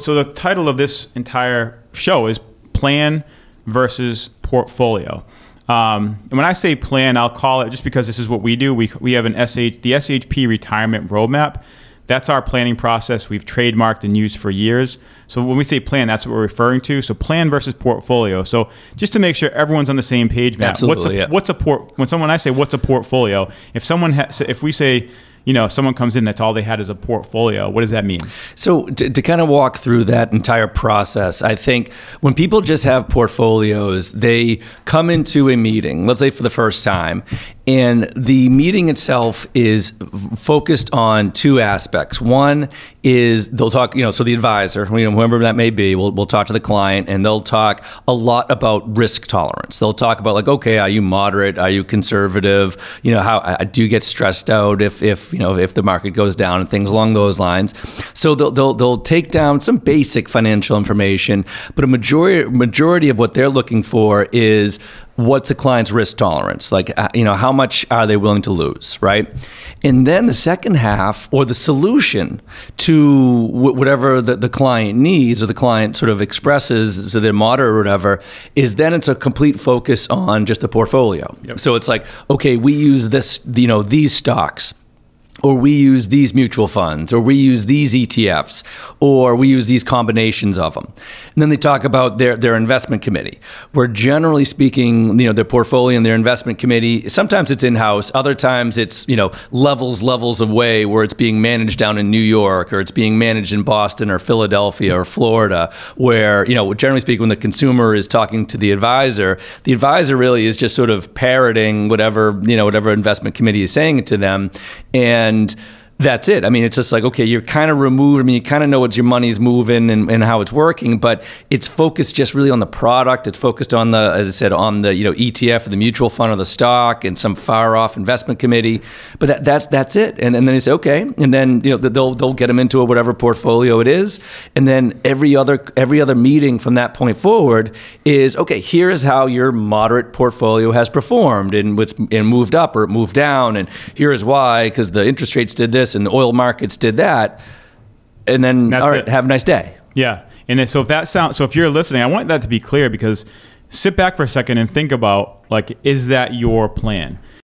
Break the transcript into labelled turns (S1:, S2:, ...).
S1: so the title of this entire show is Plan versus Portfolio. And when I say plan, I'll call it, just because this is what we do, we have the SHP Retirement Roadmap. That's our planning process. We've trademarked and used for years. So when we say plan, that's what we're referring to. So plan versus portfolio. So just to make sure everyone's on the same page, Matt,
S2: Absolutely,
S1: when I say what's a portfolio, if we say, someone comes in, that's all they had is a portfolio, what does that mean?
S2: So to kind of walk through that entire process, I think when people just have portfolios, they come into a meeting, let's say for the first time, and the meeting itself is focused on two aspects. One is they'll talk, so the advisor, whoever that may be, will talk to the client, and they'll talk a lot about risk tolerance. They'll talk about, like, okay, are you moderate? Are you conservative? How do you get stressed out if the market goes down, and things along those lines. So they'll take down some basic financial information, but a majority of what they're looking for is what's the client's risk tolerance? Like, how much are they willing to lose, right? And then the second half, or the solution to whatever the client needs, or the client sort of expresses, so they're moderate or whatever, is then it's a complete focus on just the portfolio. Yep. So it's like, okay, we use this, these stocks, or we use these mutual funds, or we use these ETFs, or we use these combinations of them. And then they talk about their investment committee, where generally speaking, their portfolio and their investment committee, sometimes it's in-house, other times it's, levels away, where it's being managed down in New York, or it's being managed in Boston or Philadelphia or Florida, where, generally speaking, when the consumer is talking to the advisor really is just sort of parroting whatever investment committee is saying to them. And that's it. I mean, it's just like, okay, you're kind of removed. I mean, you kind of know what your money's moving and how it's working, but it's focused just really on the product. It's focused on as I said, on the ETF or the mutual fund or the stock and some far off investment committee. But that's it. And then they say, okay, and then they'll get them into whatever portfolio it is. And then every other meeting from that point forward is, okay, here's how your moderate portfolio has performed and moved up or moved down, and here's why, because the interest rates did this and the oil markets did that, and then all right, have a nice day.
S1: Yeah, and so if you're listening, I want that to be clear, because sit back for a second and think about, like, is that your plan?